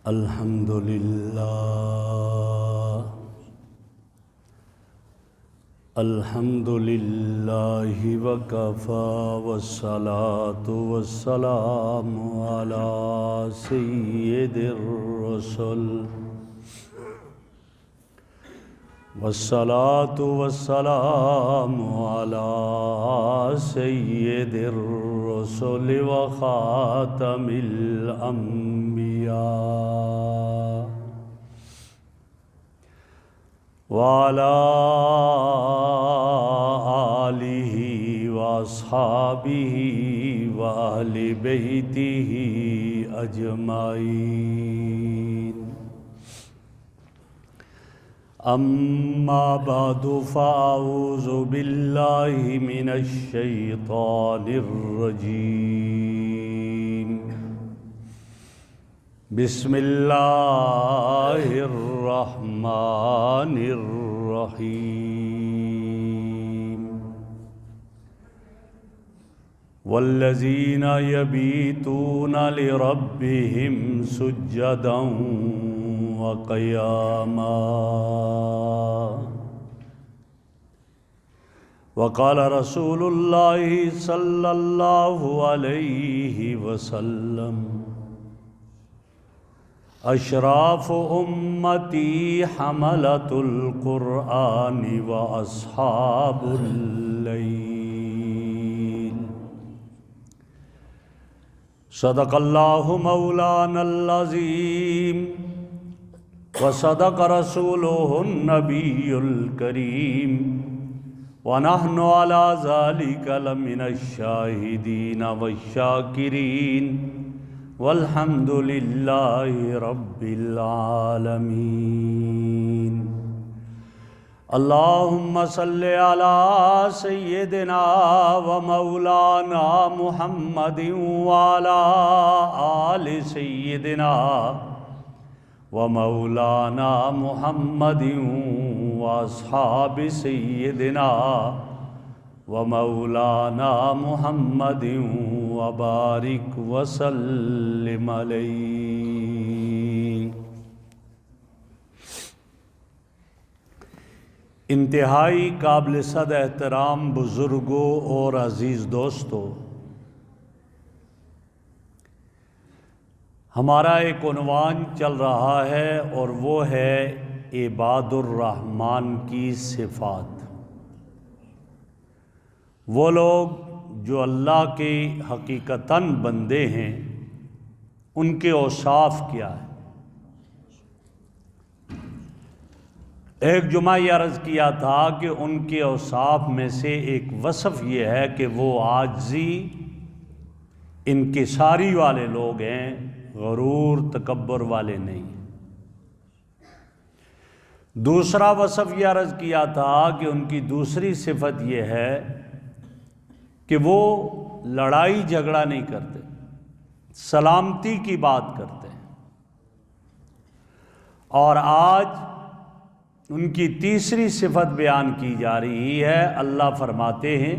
الحمد للہ الحمد للہ وکفی والصلاة والسلام علی سید الرسل والصلاة والسلام علی سید الرسل وخاتم الانبیاء وعلى آلہ واصحابہ واہل بیتہ اجمعین اما بعد فاعوذ باللہ من الشیطان الرجیم بسم اللہ الرحمن الرحیم والذین یبیتون لربہم سجدا وقیاما وقال رسول اللہ صلی اللہ علیہ وسلم اشراف امتی حملۃ القرآن واصحاب اللیل صدق اللہ مولانا العظیم وصدق رسولہ النبی الکریم ونحن علی ذلک لمن الشاہدین والشاکرین والحمد للہ رب العالمین اللہم صلی علی سیدنا و مولانا محمد وعلی آل سیدنا و مولانا محمد واصحاب سیدنا و مولانا محمد وبارک وسلم علیہ۔ انتہائی قابل صد احترام بزرگوں اور عزیز دوستوں، ہمارا ایک عنوان چل رہا ہے اور وہ ہے عباد الرحمن کی صفات۔ وہ لوگ جو اللہ کے حقیقتاً بندے ہیں، ان کے اوصاف کیا ہے؟ ایک جمعہ یہ عرض کیا تھا کہ ان کے اوصاف میں سے ایک وصف یہ ہے کہ وہ عاجزی انکساری والے لوگ ہیں، غرور تکبر والے نہیں۔ دوسرا وصف یہ عرض کیا تھا کہ ان کی دوسری صفت یہ ہے کہ وہ لڑائی جھگڑا نہیں کرتے، سلامتی کی بات کرتے ہیں۔ اور آج ان کی تیسری صفت بیان کی جا رہی ہے۔ اللہ فرماتے ہیں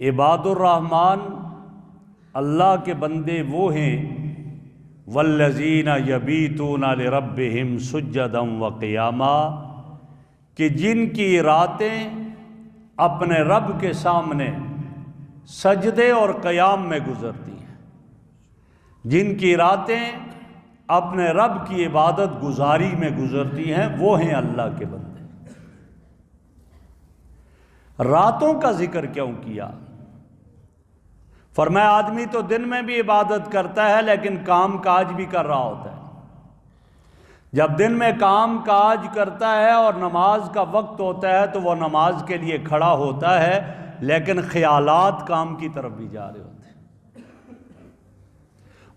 عباد الرحمن اللہ کے بندے وہ ہیں والذین یبیتون لربہم سجدا وقیاما، کہ جن کی راتیں اپنے رب کے سامنے سجدے اور قیام میں گزرتی ہیں، جن کی راتیں اپنے رب کی عبادت گزاری میں گزرتی ہیں، وہ ہیں اللہ کے بندے۔ راتوں کا ذکر کیوں کیا؟ فرمایا آدمی تو دن میں بھی عبادت کرتا ہے لیکن کام کاج بھی کر رہا ہوتا ہے۔ جب دن میں کام کاج کرتا ہے اور نماز کا وقت ہوتا ہے تو وہ نماز کے لیے کھڑا ہوتا ہے، لیکن خیالات کام کی طرف بھی جا رہے ہوتے ہیں۔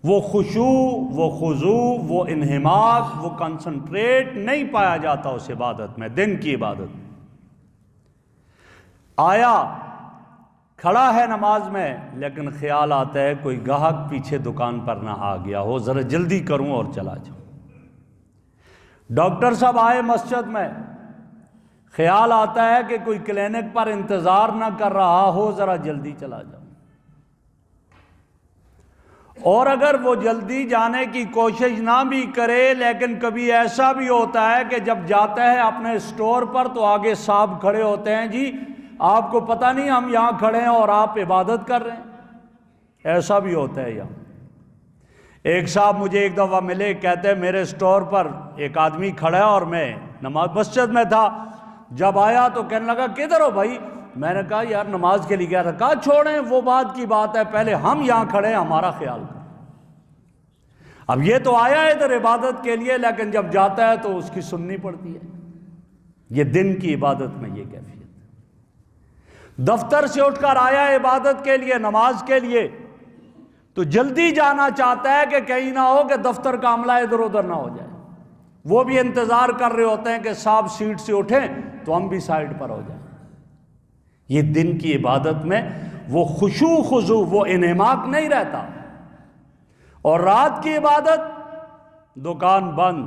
وہ خشوع، وہ خضوع، وہ انہماک، وہ کنسنٹریٹ نہیں پایا جاتا اس عبادت میں، دن کی عبادت میں۔ آیا کھڑا ہے نماز میں لیکن خیال آتا ہے کوئی گاہک پیچھے دکان پر نہ آ گیا ہو، ذرا جلدی کروں اور چلا جاؤں۔ ڈاکٹر صاحب آئے مسجد میں، خیال آتا ہے کہ کوئی کلینک پر انتظار نہ کر رہا ہو، ذرا جلدی چلا جاؤں۔ اور اگر وہ جلدی جانے کی کوشش نہ بھی کرے، لیکن کبھی ایسا بھی ہوتا ہے کہ جب جاتا ہے اپنے سٹور پر تو آگے صاحب کھڑے ہوتے ہیں، جی آپ کو پتہ نہیں ہم یہاں کھڑے ہیں اور آپ عبادت کر رہے ہیں، ایسا بھی ہوتا ہے یہاں۔ ایک صاحب مجھے ایک دفعہ ملے، کہتے ہیں میرے سٹور پر ایک آدمی کھڑا ہے اور میں نماز مسجد میں تھا، جب آیا تو کہنے لگا کدھر ہو بھائی؟ میں نے کہا یار نماز کے لیے گیا تھا۔ کہا چھوڑیں وہ بات کی بات ہے، پہلے ہم یہاں کھڑے ہیں، ہمارا خیال کریں۔ اب یہ تو آیا ہے ادھر عبادت کے لیے، لیکن جب جاتا ہے تو اس کی سننی پڑتی ہے۔ یہ دن کی عبادت میں یہ کیفیت ہے۔ دفتر سے اٹھ کر آیا ہے عبادت کے لیے، نماز کے لیے، تو جلدی جانا چاہتا ہے کہ کہیں نہ ہو کہ دفتر کا عملہ ادھر ادھر نہ ہو جائے۔ وہ بھی انتظار کر رہے ہوتے ہیں کہ صاحب سیٹ سے اٹھیں تو ہم بھی سائڈ پر ہو جائیں۔ یہ دن کی عبادت میں وہ خشوع خضوع، وہ انہماک نہیں رہتا۔ اور رات کی عبادت، دکان بند،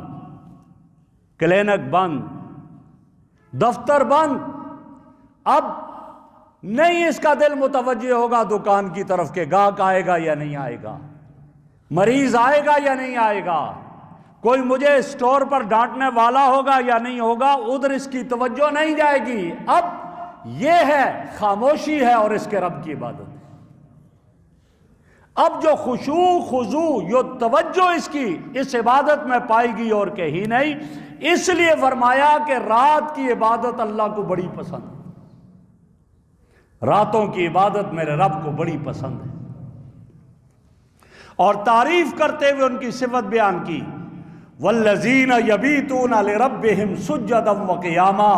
کلینک بند، دفتر بند، اب نہیں اس کا دل متوجہ ہوگا دکان کی طرف کہ گاہک آئے گا یا نہیں آئے گا، مریض آئے گا یا نہیں آئے گا، کوئی مجھے سٹور پر ڈانٹنے والا ہوگا یا نہیں ہوگا، ادھر اس کی توجہ نہیں جائے گی۔ اب یہ ہے خاموشی ہے اور اس کے رب کی عبادت ہے۔ اب جو خشوع خضوع، جو توجہ اس کی اس عبادت میں پائے گی اور کہیں نہیں، اس لیے فرمایا کہ رات کی عبادت اللہ کو بڑی پسند ہے۔ راتوں کی عبادت میرے رب کو بڑی پسند ہے۔ اور تعریف کرتے ہوئے ان کی صفت بیان کی، والذین یبیتون لربہم سجدا وقیاما،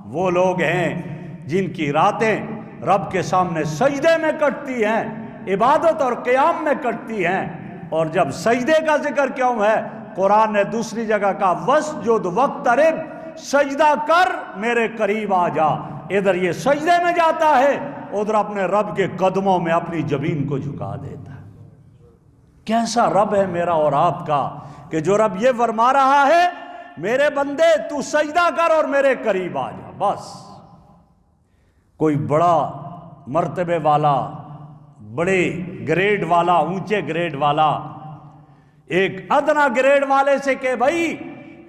وہ لوگ ہیں جن کی راتیں رب کے سامنے سجدے میں کٹتی ہیں، عبادت اور قیام میں کٹتی ہیں۔ اور جب سجدے کا ذکر کیوں ہے؟ قرآن نے دوسری جگہ کہا وسجد واقترب، سجدہ کر میرے قریب آ جا۔ ادھر یہ سجدے میں جاتا ہے، ادھر اپنے رب کے قدموں میں اپنی جبین کو جھکا دیتا ہے۔ کیسا رب ہے میرا اور آپ کا کہ جو رب یہ فرما رہا ہے میرے بندے تو سجدہ کر اور میرے قریب آ جا۔ بس کوئی بڑا مرتبے والا، بڑے گریڈ والا، اونچے گریڈ والا ایک ادنا گریڈ والے سے کہ بھائی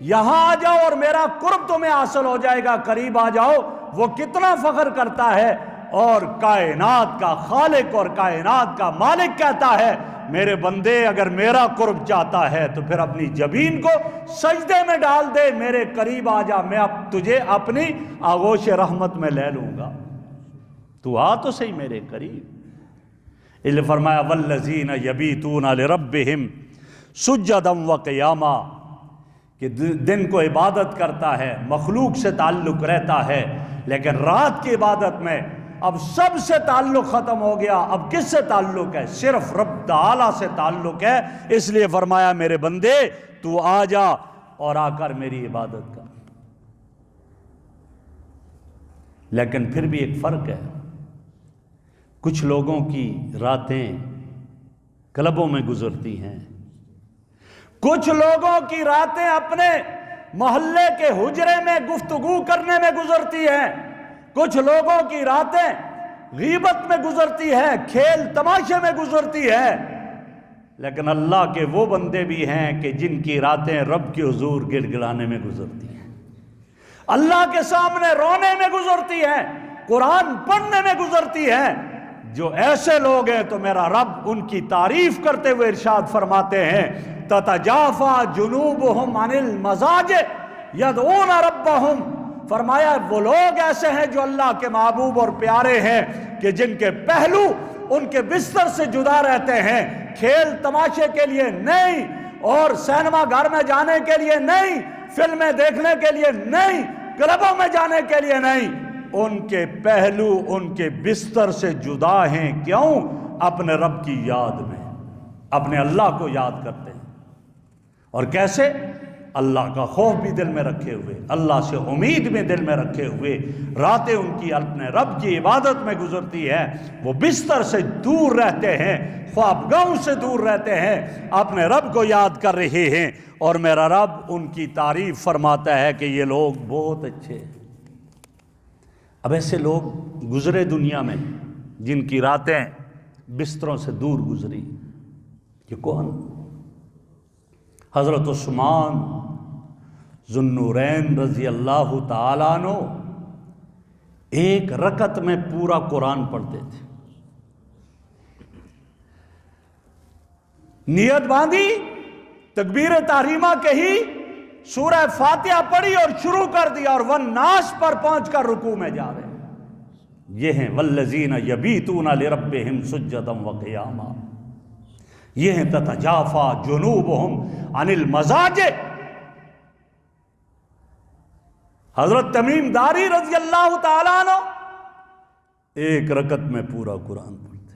یہاں آ جاؤ اور میرا قرب تمہیں حاصل ہو جائے گا، قریب آ جاؤ، وہ کتنا فخر کرتا ہے۔ اور کائنات کا خالق اور کائنات کا مالک کہتا ہے میرے بندے اگر میرا قرب چاہتا ہے تو پھر اپنی جبین کو سجدے میں ڈال دے، میرے قریب آ جا، میں اب تجھے اپنی آغوش رحمت میں لے لوں گا، تو آ تو صحیح میرے قریب۔ اس لیے فرمایا والذین یبیتون لربہم سجدا وقیاما، کہ دن کو عبادت کرتا ہے، مخلوق سے تعلق رہتا ہے، لیکن رات کی عبادت میں اب سب سے تعلق ختم ہو گیا۔ اب کس سے تعلق ہے؟ صرف رب تعالیٰ سے تعلق ہے۔ اس لیے فرمایا میرے بندے تو آ جا اور آ کر میری عبادت کر۔ لیکن پھر بھی ایک فرق ہے، کچھ لوگوں کی راتیں کلبوں میں گزرتی ہیں، کچھ لوگوں کی راتیں اپنے محلے کے حجرے میں گفتگو کرنے میں گزرتی ہیں، کچھ لوگوں کی راتیں غیبت میں گزرتی ہیں، کھیل تماشے میں گزرتی ہے۔ لیکن اللہ کے وہ بندے بھی ہیں کہ جن کی راتیں رب کے حضور گڑ گڑانے میں گزرتی ہیں، اللہ کے سامنے رونے میں گزرتی ہیں، قرآن پڑھنے میں گزرتی ہیں۔ جو ایسے لوگ ہیں تو میرا رب ان کی تعریف کرتے ہوئے ارشاد فرماتے ہیں تتجافا جنوبہم عن المضاجع یدعون ربہم، فرمایا وہ لوگ ایسے ہیں جو اللہ کے محبوب اور پیارے ہیں کہ جن کے پہلو ان کے بستر سے جدا رہتے ہیں، کھیل تماشے کے لیے نہیں، اور سینما گھر میں جانے کے لیے نہیں، فلمیں دیکھنے کے لیے نہیں، کلبوں میں جانے کے لیے نہیں، ان کے پہلو ان کے بستر سے جدا ہیں۔ کیوں؟ اپنے رب کی یاد میں، اپنے اللہ کو یاد کرتے ہیں۔ اور کیسے؟ اللہ کا خوف بھی دل میں رکھے ہوئے، اللہ سے امید بھی دل میں رکھے ہوئے، راتیں ان کی اپنے رب کی عبادت میں گزرتی ہے، وہ بستر سے دور رہتے ہیں، خوابگاہوں سے دور رہتے ہیں، اپنے رب کو یاد کر رہے ہیں، اور میرا رب ان کی تعریف فرماتا ہے کہ یہ لوگ بہت اچھے ہیں۔ اب ایسے لوگ گزرے دنیا میں جن کی راتیں بستروں سے دور گزری، یہ کون؟ حضرت عثمان ذو النورین رضی اللہ تعالیٰ عنہ ایک رکعت میں پورا قرآن پڑھتے تھے۔ نیت باندھی، تکبیر تحریمہ کہی، سورہ فاتحہ پڑھی اور شروع کر دیا، اور والناس پر پہنچ کر رکوع میں جا رہے ہیں۔ یہ ہیں والذین یبیتون لربہم سجدا وقیاما، یہ ہیں تتجافی جنوبہم عن المضاجع۔ حضرت تمیم داری رضی اللہ تعالیٰ عنہ ایک رکعت میں پورا قرآن پڑھتے۔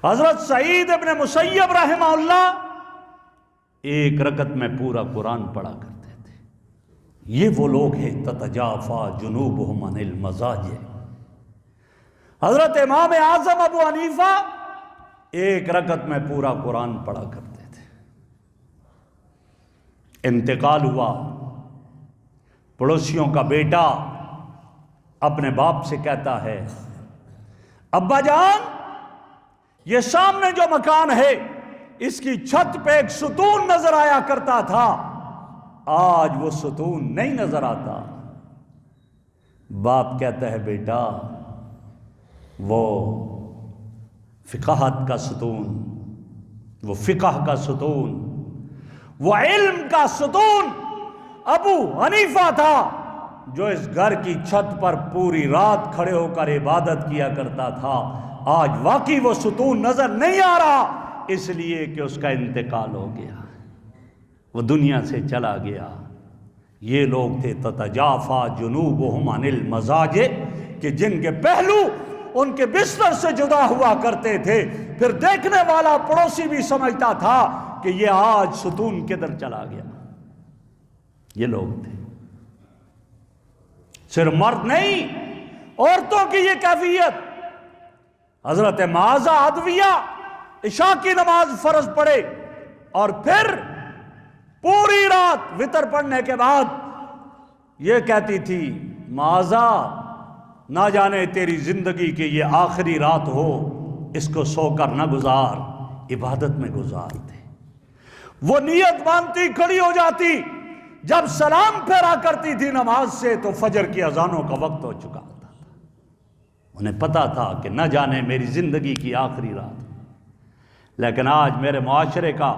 حضرت سعید ابن مسیب رحمہ اللہ ایک رکعت میں پورا قرآن پڑھا کرتے تھے۔ یہ وہ لوگ ہیں تتجافی جنوبہم عن المضاجع۔ حضرت امام اعظم ابو حنیفہ ایک رکعت میں پورا قرآن پڑھا کرتے تھے۔ انتقال ہوا، پڑوسیوں کا بیٹا اپنے باپ سے کہتا ہے، ابا جان، یہ سامنے جو مکان ہے اس کی چھت پہ ایک ستون نظر آیا کرتا تھا، آج وہ ستون نہیں نظر آتا۔ باپ کہتا ہے، بیٹا وہ فقاہت کا ستون، وہ فقہ کا ستون، وہ علم کا ستون ابو حنیفہ تھا، جو اس گھر کی چھت پر پوری رات کھڑے ہو کر عبادت کیا کرتا تھا، آج واقعی وہ ستون نظر نہیں آ رہا، اس لیے کہ اس کا انتقال ہو گیا، وہ دنیا سے چلا گیا۔ یہ لوگ تھے تتجافی جنوبہم عن المضاجع، کہ جن کے پہلو ان کے بستر سے جدا ہوا کرتے تھے، پھر دیکھنے والا پڑوسی بھی سمجھتا تھا کہ یہ آج ستون کدھر چلا گیا۔ یہ لوگ تھے۔ صرف مرد نہیں، عورتوں کی یہ کیفیت۔ حضرت معاذہ عدویہ عشاء کی نماز فرض پڑھے اور پھر پوری رات وتر پڑھنے کے بعد یہ کہتی تھی، معاذہ نہ جانے تیری زندگی کی یہ آخری رات ہو، اس کو سو کر نہ گزار، عبادت میں گزارتے۔ وہ نیت باندھتی، کھڑی ہو جاتی، جب سلام پھیرا کرتی تھی نماز سے تو فجر کی اذانوں کا وقت ہو چکا ہوتا تھا۔ انہیں پتا تھا کہ نہ جانے میری زندگی کی آخری رات۔ لیکن آج میرے معاشرے کا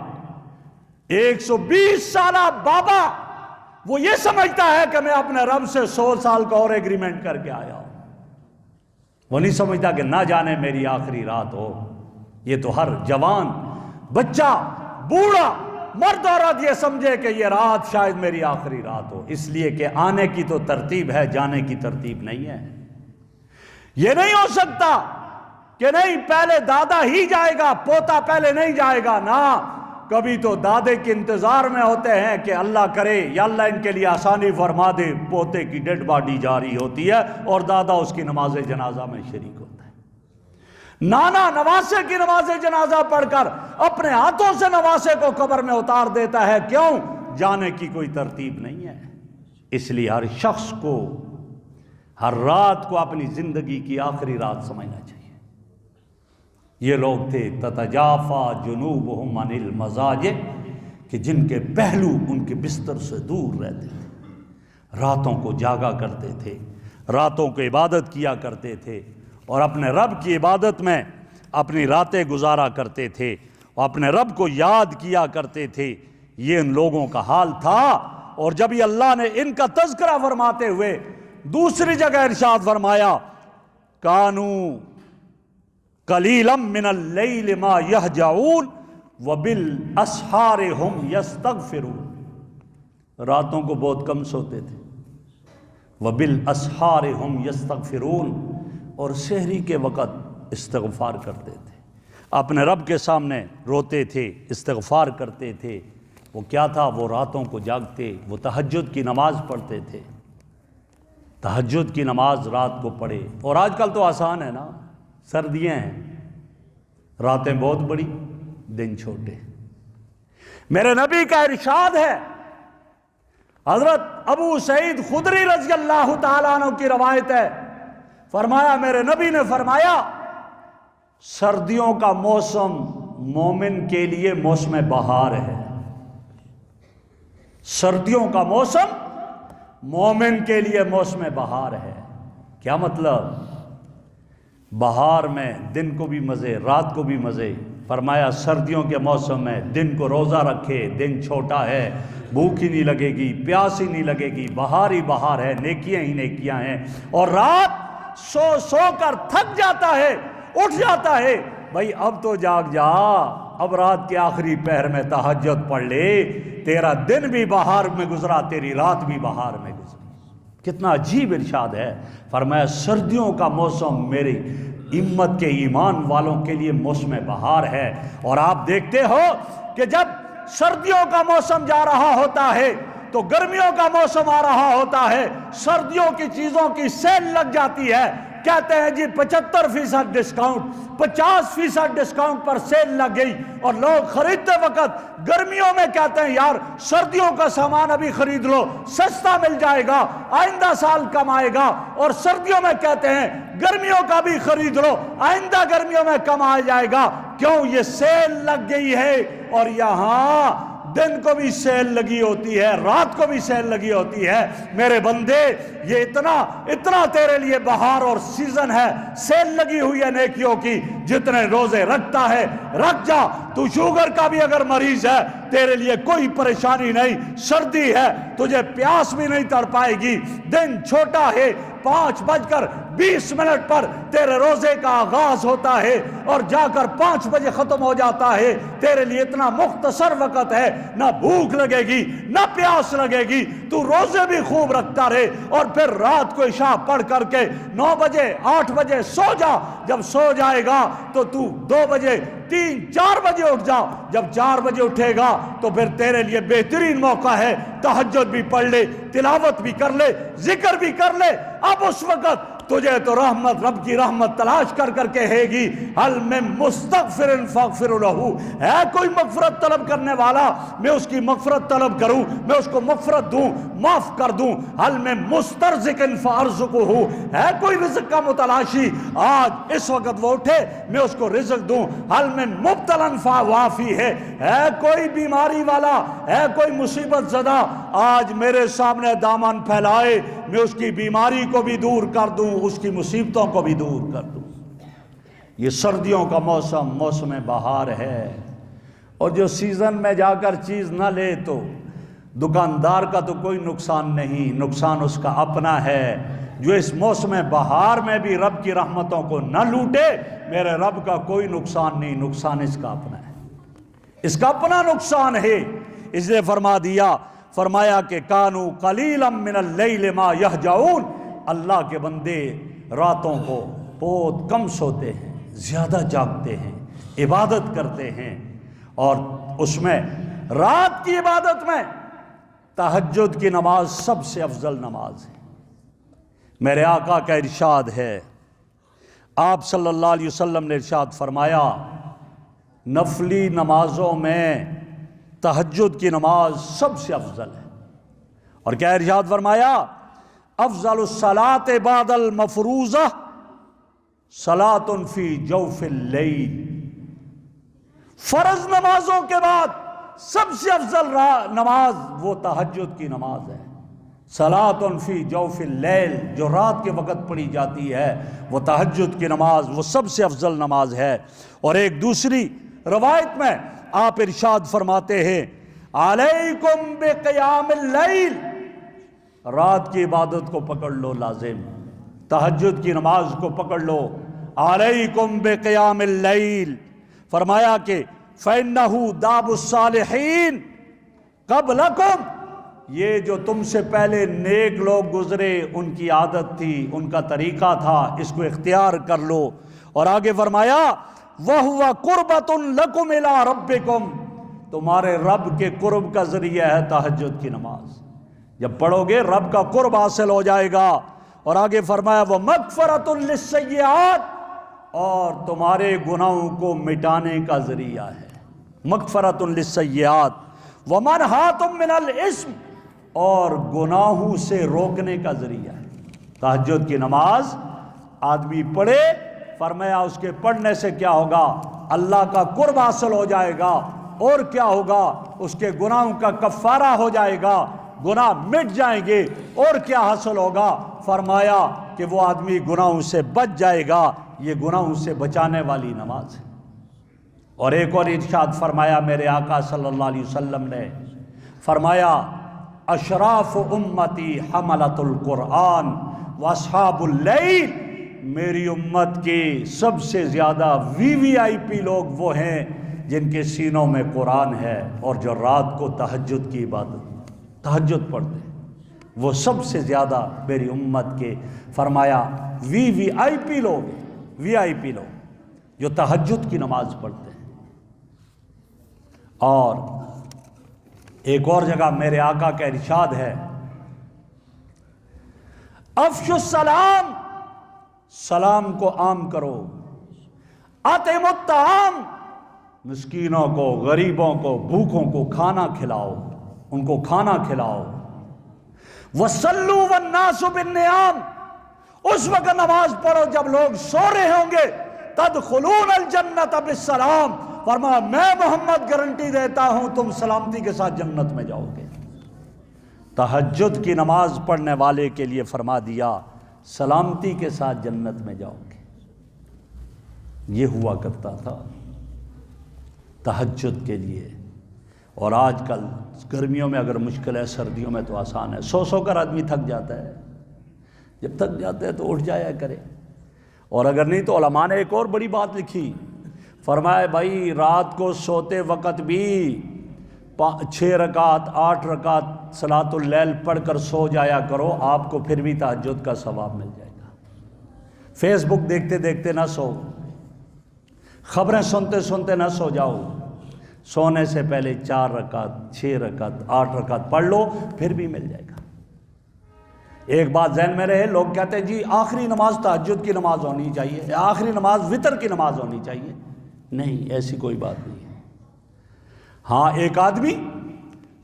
120 سالہ بابا وہ یہ سمجھتا ہے کہ میں اپنے رب سے 100 سال کا اور ایگریمنٹ کر کے آیا ہوں۔ وہ نہیں سمجھتا کہ نہ جانے میری آخری رات ہو۔ یہ تو ہر جوان، بچہ، بوڑھا، مرد عورت یہ سمجھے کہ یہ رات شاید میری آخری رات ہو، اس لیے کہ آنے کی تو ترتیب ہے، جانے کی ترتیب نہیں ہے۔ یہ نہیں ہو سکتا کہ نہیں پہلے دادا ہی جائے گا، پوتا پہلے نہیں جائے گا، نہ، کبھی تو دادے کے انتظار میں ہوتے ہیں کہ اللہ کرے یا اللہ ان کے لیے آسانی فرما دے، پوتے کی ڈیڈ باڈی جاری ہوتی ہے اور دادا اس کی نماز جنازہ میں شریک ہوتا ہے۔ نانا نواسے کی نماز جنازہ پڑھ کر اپنے ہاتھوں سے نواسے کو قبر میں اتار دیتا ہے، کیوں؟ جانے کی کوئی ترتیب نہیں ہے۔ اس لیے ہر شخص کو ہر رات کو اپنی زندگی کی آخری رات سمجھنا چاہیے۔ یہ لوگ تھے تتجافی جنوبہم عن المضاجع، کہ جن کے پہلو ان کے بستر سے دور رہتے تھے، راتوں کو جاگا کرتے تھے، راتوں کو عبادت کیا کرتے تھے، اور اپنے رب کی عبادت میں اپنی راتیں گزارا کرتے تھے اور اپنے رب کو یاد کیا کرتے تھے۔ یہ ان لوگوں کا حال تھا۔ اور جب یہ اللہ نے ان کا تذکرہ فرماتے ہوئے دوسری جگہ ارشاد فرمایا، کانوا قلیلا من اللیل ما یہجعون وبالاسحار ہم یستغفرون، راتوں کو بہت کم سوتے تھے، وبالاسحار ہم یستغفرون، اور سحری کے وقت استغفار کرتے تھے، اپنے رب کے سامنے روتے تھے، استغفار کرتے تھے۔ وہ کیا تھا؟ وہ راتوں کو جاگتے، وہ تہجد کی نماز پڑھتے تھے، تہجد کی نماز رات کو پڑھے۔ اور آج کل تو آسان ہے نا، سردیاں ہیں، راتیں بہت بڑی، دن چھوٹے۔ میرے نبی کا ارشاد ہے، حضرت ابو سعید خدری رضی اللہ تعالیٰ عنہ کی روایت ہے، فرمایا، میرے نبی نے فرمایا سردیوں کا موسم مومن کے لیے موسم بہار ہے۔ سردیوں کا موسم مومن کے لیے موسم بہار ہے۔ کیا مطلب؟ بہار میں دن کو بھی مزے، رات کو بھی مزے۔ فرمایا سردیوں کے موسم میں دن کو روزہ رکھے، دن چھوٹا ہے، بھوک ہی نہیں لگے گی، پیاس ہی نہیں لگے گی، بہار ہی بہار ہے، نیکیاں ہی نیکیاں ہیں۔ اور رات سو سو کر تھک جاتا ہے، اٹھ جاتا ہے، بھائی اب تو جاگ جا، اب رات کے آخری پہر میں تہجد پڑھ لے، تیرا دن بھی بہار میں گزرا، تیری رات بھی بہار میں گزری۔ کتنا عجیب ارشاد ہے۔ فرمایا سردیوں کا موسم میری امت کے ایمان والوں کے لیے موسم بہار ہے۔ اور آپ دیکھتے ہو کہ جب سردیوں کا موسم جا رہا ہوتا ہے تو گرمیوں کا موسم آ رہا ہوتا ہے، سردیوں کی چیزوں کی سیل لگ جاتی ہے، کہتے ہیں جی 75% ڈسکاؤنٹ، 50% ڈسکاؤنٹ پر سیل لگ گئی، اور لوگ خریدتے وقت گرمیوں میں کہتے ہیں یار سردیوں کا سامان ابھی خرید لو، سستا مل جائے گا، آئندہ سال کم آئے گا، اور سردیوں میں کہتے ہیں گرمیوں کا بھی خرید لو، آئندہ گرمیوں میں کم آ جائے گا۔ کیوں؟ یہ سیل لگ گئی ہے۔ اور یہاں دن کو بھی سیل لگی ہوتی ہے، رات کو بھی سیل لگی ہوتی ہے۔ میرے بندے یہ اتنا تیرے لیے بہار اور سیزن ہے، سیل لگی ہوئی ہے نیکیوں کی، جتنے روزے رکھتا ہے رکھ جا۔ تو شوگر کا بھی اگر مریض ہے تیرے لیے کوئی پریشانی نہیں، سردی ہے تجھے پیاس بھی نہیں تڑ پائے گی، دن چھوٹا ہے، 5:20 پر تیرے روزے کا آغاز ہوتا ہے اور جا کر 5 بجے ختم ہو جاتا ہے۔ تیرے لیے اتنا مختصر وقت ہے، نہ بھوک لگے گی نہ پیاس لگے گی، تو روزے بھی خوب رکھتا رہے، اور پھر رات کو عشاء پڑھ کر کے 9 بجے 8 بجے سو جا۔ جب سو جائے گا تو 2 بجے 3-4 بجے اٹھ جا۔ جب 4 بجے اٹھے گا تو پھر تیرے لیے بہترین موقع ہے، تہجد بھی پڑھ لے، تلاوت بھی کر لے، ذکر بھی کر لے۔ اب اس وقت تجھے تو رحمت، رب کی رحمت تلاش کر کر کے ہے گی۔ حل من مستغفر فاغفر لہ، ہے کوئی مغفرت طلب کرنے والا، میں اس کی مغفرت طلب کروں، میں اس کو مغفرت دوں، معاف کر دوں۔ حل من مسترزق فارزقہ، ہے کوئی رزق کا متلاشی، آج اس وقت وہ اٹھے میں اس کو رزق دوں۔ حل من مبتلا فوافی، ہے کوئی بیماری والا، ہے کوئی مصیبت زدہ، آج میرے سامنے دامن پھیلائے، میں اس کی بیماری کو بھی دور کر دوں، اس کی مصیبتوں کو بھی دور کر دوں۔ یہ سردیوں کا موسم موسم بہار ہے۔ اور جو سیزن میں جا کر چیز نہ لے تو دکاندار کا تو کوئی نقصان نہیں، نقصان اس کا اپنا ہے۔ جو اس موسم بہار میں بھی رب کی رحمتوں کو نہ لوٹے، میرے رب کا کوئی نقصان نہیں، نقصان اس کا اپنا ہے، اس کا اپنا نقصان ہے۔ اس لیے فرمایا کہ کانوا قلیلا من اللیل ما یہجعون، اللہ کے بندے راتوں کو بہت کم سوتے ہیں، زیادہ جاگتے ہیں، عبادت کرتے ہیں، اور اس میں رات کی عبادت میں تہجد کی نماز سب سے افضل نماز ہے۔ میرے آقا کا ارشاد ہے، آپ صلی اللہ علیہ وسلم نے ارشاد فرمایا نفلی نمازوں میں تہجد کی نماز سب سے افضل ہے۔ اور کیا ارشاد فرمایا؟ افضل الصلاۃ بعد المفروضہ صلاۃ فی جوف اللیل، فرض نمازوں کے بعد سب سے افضل نماز وہ تہجد کی نماز ہے۔ صلاۃ فی جوف اللیل، جو رات کے وقت پڑھی جاتی ہے وہ تہجد کی نماز، وہ سب سے افضل نماز ہے۔ اور ایک دوسری روایت میں آپ ارشاد فرماتے ہیں علیکم بقیام اللیل، رات کی عبادت کو پکڑ لو، لازم تہجد کی نماز کو پکڑ لو۔ علیکم بقیام اللیل، فرمایا کہ فإنہ داب الصالحین قبلکم، یہ جو تم سے پہلے نیک لوگ گزرے ان کی عادت تھی، ان کا طریقہ تھا، اس کو اختیار کر لو۔ اور آگے فرمایا وَهُوَ قُرْبَةٌ لَكُمْ إِلَىٰ رَبِّكُمْ، تمہارے رب کے قرب کا ذریعہ ہے تہجد کی نماز، جب پڑھو گے رب کا قرب حاصل ہو جائے گا۔ اور آگے فرمایا وَمَغْفِرَةٌ لِلسَّيِّئَاتِ، اور تمہارے گناہوں کو مٹانے کا ذریعہ ہے، مغفرۃ للسیئات، ومنہاۃ من الاسم، اور گناہوں سے روکنے کا ذریعہ ہے۔ تہجد کی نماز آدمی پڑھے فرمایا اس کے پڑھنے سے کیا ہوگا؟ اللہ کا قرب حاصل ہو جائے گا، اور کیا ہوگا؟ اس کے گناہوں کا کفارہ ہو جائے گا، گناہ مٹ جائیں گے، اور کیا حاصل ہوگا؟ فرمایا کہ وہ آدمی گناہوں سے بچ جائے گا۔ یہ گناہوں سے بچانے والی نماز ہے۔ اور ایک اور ارشاد فرمایا میرے آقا صلی اللہ علیہ وسلم نے، فرمایا اشراف امتی حملۃ القرآن واصحاب اللیل، میری امت کے سب سے زیادہ وی وی آئی پی لوگ وہ ہیں جن کے سینوں میں قرآن ہے اور جو رات کو تہجد کی عبادت، تہجد پڑھتے ہیں، وہ سب سے زیادہ میری امت کے، فرمایا وی وی آئی پی لوگ، وی آئی پی لوگ جو تہجد کی نماز پڑھتے ہیں۔ اور ایک اور جگہ میرے آقا کا ارشاد ہے، افشوا السلام، سلام کو عام کرو، اطعموا الطعام، مسکینوں کو، غریبوں کو، بھوکوں کو کھانا کھلاؤ، ان کو کھانا کھلاؤ، وصلوا والناس بالنیام، اس وقت نماز پڑھو جب لوگ سو رہے ہوں گے، تدخلون الجنت بالسلام، فرمایا میں محمد گارنٹی دیتا ہوں تم سلامتی کے ساتھ جنت میں جاؤ گے۔ تہجد کی نماز پڑھنے والے کے لیے فرما دیا سلامتی کے ساتھ جنت میں جاؤ گے۔ یہ ہوا کرتا تھا تہجد کے لیے۔ اور آج کل گرمیوں میں اگر مشکل ہے، سردیوں میں تو آسان ہے، سو کر آدمی تھک جاتا ہے، جب تھک جاتا ہے تو اٹھ جایا کرے۔ اور اگر نہیں تو علماء نے ایک اور بڑی بات لکھی، فرمایا بھائی رات کو سوتے وقت بھی 6 رکعت 8 رکعت صلاۃ اللیل پڑھ کر سو جایا کرو، آپ کو پھر بھی تہجد کا ثواب مل جائے گا۔ فیس بک دیکھتے دیکھتے نہ سو، خبریں سنتے سنتے نہ سو جاؤ، سونے سے پہلے 4 رکعت 6 رکعت 8 رکعت پڑھ لو، پھر بھی مل جائے گا۔ ایک بات ذہن میں رہے، لوگ کہتے ہیں جی آخری نماز تہجد کی نماز ہونی چاہیے، آخری نماز وتر کی نماز ہونی چاہیے۔ نہیں، ایسی کوئی بات نہیں ہے۔ ہاں ایک آدمی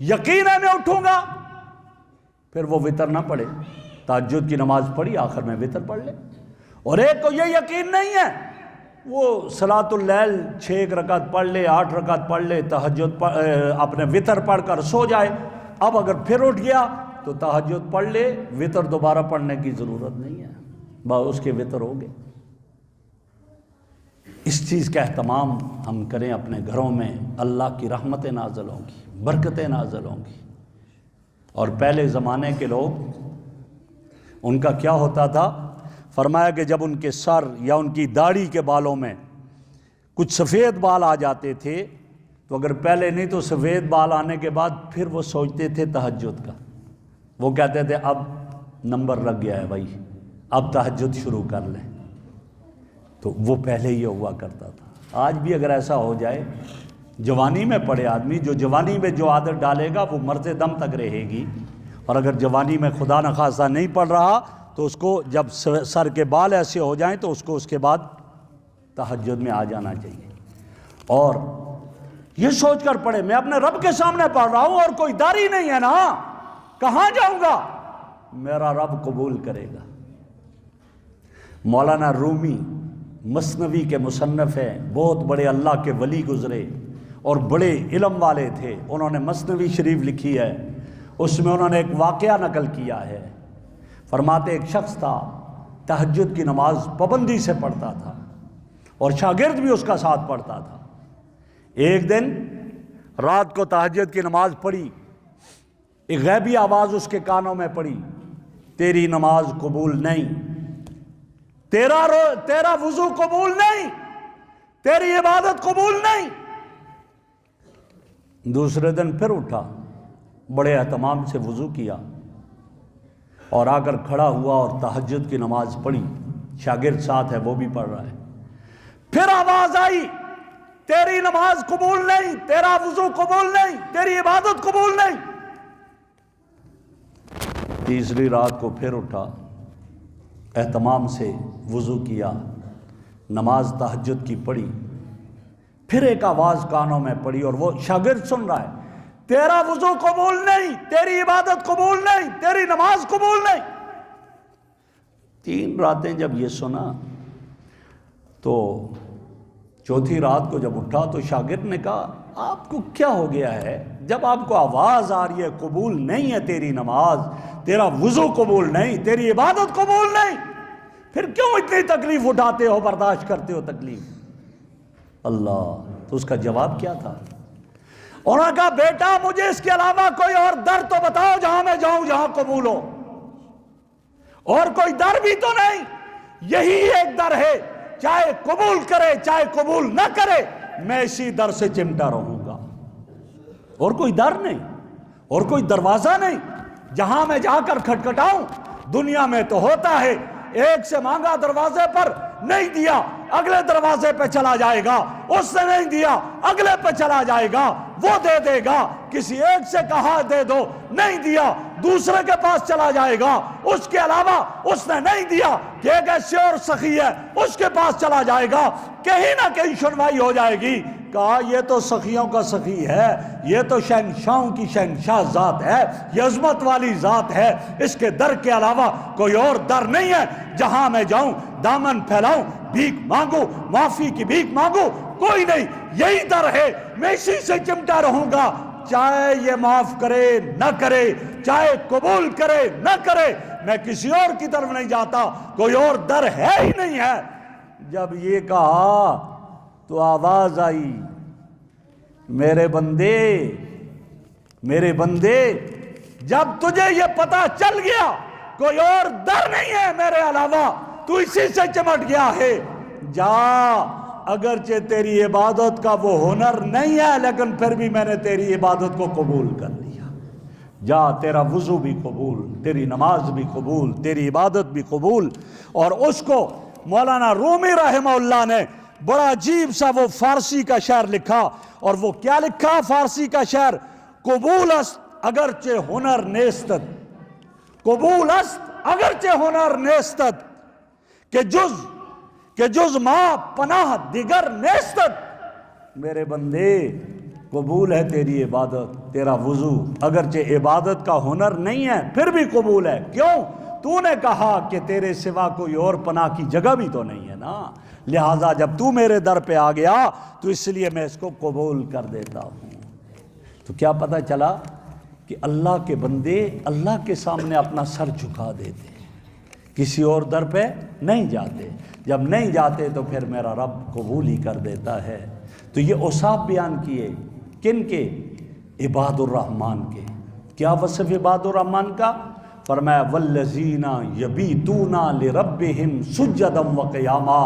یقین ہے میں اٹھوں گا، پھر وہ وتر نہ پڑھے، تہجد کی نماز پڑھی آخر میں وتر پڑھ لے۔ اور ایک کو یہ یقین نہیں ہے، وہ صلاۃ اللیل 6 رکعت پڑھ لے 8 رکعت پڑھ لے، تہجد اپنے وتر پڑھ کر سو جائے، اب اگر پھر اٹھ گیا تو تہجد پڑھ لے، وتر دوبارہ پڑھنے کی ضرورت نہیں ہے، بس اس کے وتر ہو گئے۔ اس چیز کا اہتمام ہم کریں اپنے گھروں میں، اللہ کی رحمتیں نازل ہوں گی، برکتیں نازل ہوں گی۔ اور پہلے زمانے کے لوگ، ان کا کیا ہوتا تھا؟ فرمایا کہ جب ان کے سر یا ان کی داڑھی کے بالوں میں کچھ سفید بال آ جاتے تھے تو اگر پہلے نہیں تو سفید بال آنے کے بعد پھر وہ سوچتے تھے تہجد کا، وہ کہتے تھے اب نمبر لگ گیا ہے بھائی، اب تہجد شروع کر لیں۔ تو وہ پہلے یہ ہوا کرتا تھا۔ آج بھی اگر ایسا ہو جائے، جوانی میں پڑے آدمی، جو جوانی میں جو عادت ڈالے گا وہ مرتے دم تک رہے گی، اور اگر جوانی میں خدا نخواستہ نہیں پڑ رہا تو اس کو جب سر کے بال ایسے ہو جائیں تو اس کے بعد تہجد میں آ جانا چاہیے، اور یہ سوچ کر پڑھے میں اپنے رب کے سامنے پڑھ رہا ہوں اور کوئی داڑھی نہیں ہے نا، کہاں جاؤں گا، میرا رب قبول کرے گا۔ مولانا رومی مثنوی کے مصنف ہیں، بہت بڑے اللہ کے ولی گزرے اور بڑے علم والے تھے، انہوں نے مثنوی شریف لکھی ہے، اس میں انہوں نے ایک واقعہ نقل کیا ہے۔ فرماتے ایک شخص تھا، تہجد کی نماز پابندی سے پڑھتا تھا اور شاگرد بھی اس کا ساتھ پڑھتا تھا۔ ایک دن رات کو تہجد کی نماز پڑھی، ایک غیبی آواز اس کے کانوں میں پڑی، تیری نماز قبول نہیں، تیرا وضو قبول نہیں، تیری عبادت قبول نہیں۔ دوسرے دن پھر اٹھا، بڑے اہتمام سے وضو کیا اور آ کر کھڑا ہوا اور تہجد کی نماز پڑھی، شاگرد ساتھ ہے وہ بھی پڑھ رہا ہے۔ پھر آواز آئی، تیری نماز قبول نہیں، تیرا وضو قبول نہیں، تیری عبادت قبول نہیں۔ تیسری رات کو پھر اٹھا، اہتمام سے وضو کیا، نماز تہجد کی پڑھی، پھر ایک آواز کانوں میں پڑی اور وہ شاگرد سن رہا ہے، تیرا وضو قبول نہیں، تیری عبادت قبول نہیں، تیری نماز قبول نہیں۔ 3 راتیں جب یہ سنا، تو چوتھی رات کو جب اٹھا تو شاگرد نے کہا آپ کو کیا ہو گیا ہے؟ جب آپ کو آواز آ رہی ہے قبول نہیں ہے تیری نماز، تیرا وضو قبول نہیں، تیری عبادت قبول نہیں، پھر کیوں اتنی تکلیف اٹھاتے ہو، برداشت کرتے ہو تکلیف؟ اللہ، تو اس کا جواب کیا تھا؟ انہوں نے کہا بیٹا مجھے اس کے علاوہ کوئی اور در تو بتاؤ جہاں میں جاؤں جہاں قبول ہو، اور کوئی در بھی تو نہیں، یہی ایک در ہے، چاہے قبول کرے چاہے قبول نہ کرے میں اسی در سے چمٹا رہوں گا، اور کوئی در نہیں، اور کوئی دروازہ نہیں جہاں میں جا کر کھٹکھٹاؤں۔ دنیا میں تو ہوتا ہے ایک سے مانگا دروازے پر نہیں دیا اگلے دروازے پہ چلا جائے گا، اس نے نہیں دیا اگلے پہ چلا جائے گا، وہ دے دے گا، کسی ایک سے کہا دے دو نہیں دیا دوسرے کے پاس چلا جائے گا، اس کے علاوہ اس نے نہیں دیا کہ ایک ایسے اور سخی ہے اس کے پاس چلا جائے گا، کہیں نہ کہیں سنوائی ہو جائے گی۔ کہا یہ تو سخیوں کا سخی ہے، یہ تو شہنشاہوں کی شہنشاہ ذات ہے، یہ عظمت والی ذات ہے، اس کے در کے علاوہ کوئی اور در نہیں ہے، جہاں میں جاؤں دامن پھیلاؤں بھیک مانگو معافی کی بھیک مانگو، کوئی نہیں، یہی در ہے، میں اسی سے چمٹا رہوں گا، چاہے یہ معاف کرے نہ کرے، چاہے قبول کرے نہ کرے، میں کسی اور کی طرف نہیں جاتا، کوئی اور در ہے ہی نہیں ہے۔ جب یہ کہا تو آواز آئی میرے بندے جب تجھے یہ پتا چل گیا کوئی اور در نہیں ہے میرے علاوہ، تو اسی سے چمٹ گیا ہے، جا، اگرچہ تیری عبادت کا وہ ہنر نہیں ہے لیکن پھر بھی میں نے تیری عبادت کو قبول کر لیا، جا، تیرا وضو بھی قبول، تیری نماز بھی قبول، تیری عبادت بھی قبول۔ اور اس کو مولانا رومی رحمہ اللہ نے بڑا عجیب سا وہ فارسی کا شعر لکھا، اور وہ کیا لکھا فارسی کا شعر؟ قبول است اگرچہ ہنر نیستد، قبول است اگرچہ ہنر نیستد، کہ جز ما پناہ دیگر نیستد۔ میرے بندے قبول ہے تیری عبادت، تیرا وضو، اگرچہ عبادت کا ہنر نہیں ہے پھر بھی قبول ہے، کیوں؟ تو نے کہا کہ تیرے سوا کوئی اور پناہ کی جگہ بھی تو نہیں ہے نا، لہٰذا جب تو میرے در پہ آ گیا تو اس لیے میں اس کو قبول کر دیتا ہوں۔ تو کیا پتہ چلا کہ اللہ کے بندے اللہ کے سامنے اپنا سر جھکا دیتے، کسی اور در پہ نہیں جاتے، جب نہیں جاتے تو پھر میرا رب قبول ہی کر دیتا ہے۔ تو یہ اوصاف بیان کیے کن کے؟ عباد الرحمن کے۔ کیا وصف عباد الرحمن کا؟ فرمایا والذین یبیتون لربہم سجدا وقیاما،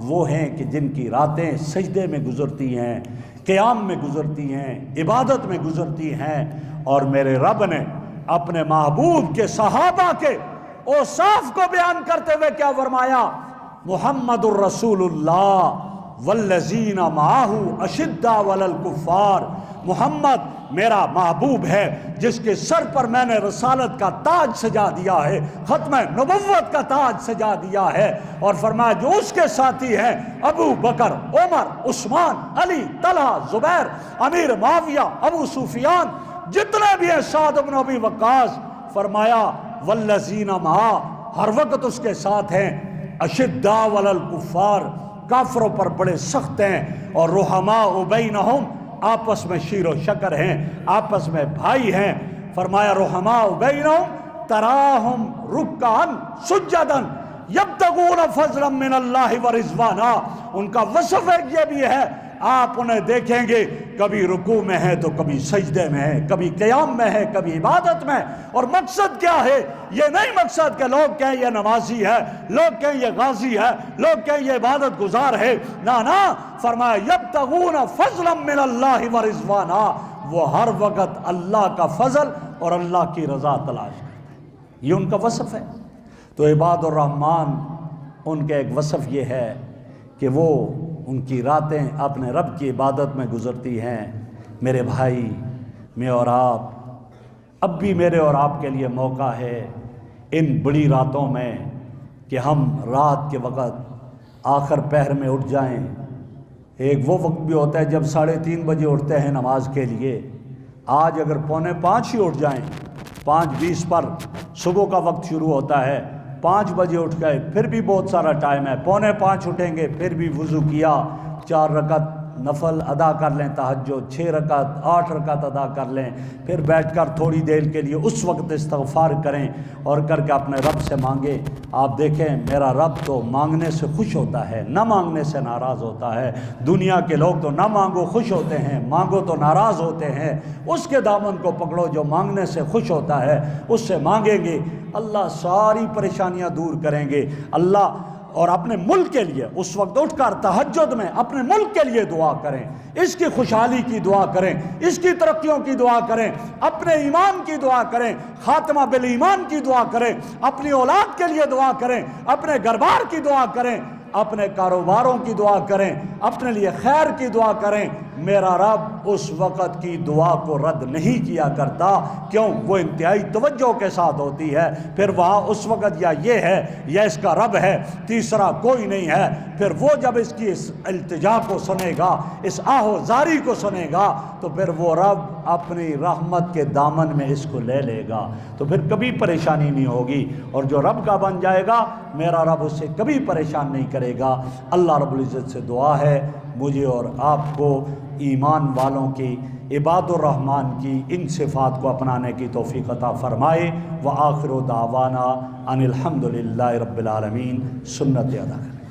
وہ ہیں کہ جن کی راتیں سجدے میں گزرتی ہیں، قیام میں گزرتی ہیں، عبادت میں گزرتی ہیں۔ اور میرے رب نے اپنے محبوب کے صحابہ کے اوصاف کو بیان کرتے ہوئے کیا فرمایا؟ محمد الرسول اللہ والذین معہ اشداء علی الکفار، محمد میرا محبوب ہے جس کے سر پر میں نے رسالت کا تاج سجا دیا ہے، ختم نبوت کا تاج سجا دیا ہے، اور فرمایا جو اس کے ساتھی ہیں ابو بکر، عمر، عثمان، علی، طلحہ، زبیر، امیر معاویہ، ابو سفیان، جتنے بھی ہیں، سعد بن ابی وقاص، فرمایا والذین معہ، ہر وقت اس کے ساتھ ہیں، اشداء علی الکفار، کافروں پر بڑے سخت ہیں، اور رحماء بینہم، آپس میں شیر و شکر ہیں، آپس میں بھائی ہیں۔ فرمایا رحماء بینہم تراہم رکعا سجدا یبتغون فضلا من اللہ ورضوانا، ان کا وصف یہ بھی ہے، آپ انہیں دیکھیں گے کبھی رکوع میں ہے تو کبھی سجدے میں ہے، کبھی قیام میں ہے، کبھی عبادت میں۔ اور مقصد کیا ہے؟ یہ نہیں مقصد کہ لوگ کہیں یہ نمازی ہے، لوگ کہیں یہ غازی ہے، لوگ کہیں یہ عبادت گزار ہے، نہ، فرمایا یبتغون فضلا من اللہ ورضوانا، وہ ہر وقت اللہ کا فضل اور اللہ کی رضا تلاش کرتے ہیں، یہ ان کا وصف ہے۔ تو عباد الرحمن ان کا ایک وصف یہ ہے کہ وہ ان کی راتیں اپنے رب کی عبادت میں گزرتی ہیں۔ میرے بھائی، میں اور آپ، اب بھی میرے اور آپ کے لیے موقع ہے ان بڑی راتوں میں کہ ہم رات کے وقت آخر پہر میں اٹھ جائیں۔ ایک وہ وقت بھی ہوتا ہے جب 3:30 بجے اٹھتے ہیں نماز کے لیے، آج اگر 4:45 ہی اٹھ جائیں، 5:20 پر صبح کا وقت شروع ہوتا ہے، 5 بجے اٹھ گئے پھر بھی بہت سارا ٹائم ہے، 4:45 اٹھیں گے پھر بھی وضو کیا، 4 رکعت نفل ادا کر لیں، تہجد 6 رکعت 8 رکعت ادا کر لیں، پھر بیٹھ کر تھوڑی دیر کے لیے اس وقت استغفار کریں اور کر کے اپنے رب سے مانگیں۔ آپ دیکھیں میرا رب تو مانگنے سے خوش ہوتا ہے، نہ مانگنے سے ناراض ہوتا ہے۔ دنیا کے لوگ تو نہ مانگو خوش ہوتے ہیں، مانگو تو ناراض ہوتے ہیں۔ اس کے دامن کو پکڑو جو مانگنے سے خوش ہوتا ہے، اس سے مانگیں گے اللہ ساری پریشانیاں دور کریں گے۔ اللہ اور اپنے ملک کے لیے اس وقت اٹھ کر تہجد میں اپنے ملک کے لیے دعا کریں، اس کی خوشحالی کی دعا کریں، اس کی ترقیوں کی دعا کریں، اپنے ایمان کی دعا کریں، خاتمہ بالایمان کی دعا کریں، اپنی اولاد کے لیے دعا کریں، اپنے گھر بار کی دعا کریں، اپنے کاروباروں کی دعا کریں، اپنے لیے خیر کی دعا کریں۔ میرا رب اس وقت کی دعا کو رد نہیں کیا کرتا، کیوں؟ وہ انتہائی توجہ کے ساتھ ہوتی ہے۔ پھر وہاں اس وقت یا یہ ہے یا اس کا رب ہے، تیسرا کوئی نہیں ہے۔ پھر وہ جب اس کی اس التجا کو سنے گا، اس آہ و زاری کو سنے گا، تو پھر وہ رب اپنی رحمت کے دامن میں اس کو لے لے گا، تو پھر کبھی پریشانی نہیں ہوگی۔ اور جو رب کا بن جائے گا میرا رب اس سے کبھی پریشان نہیں کرے گا۔ اللہ رب العزت سے دعا ہے مجھے اور آپ کو ایمان والوں کی، عباد الرحمن کی ان صفات کو اپنانے کی توفیق عطا فرمائے۔ وآخر دعوانا ان الحمد للہ رب العالمین۔ سنت ادا کریں۔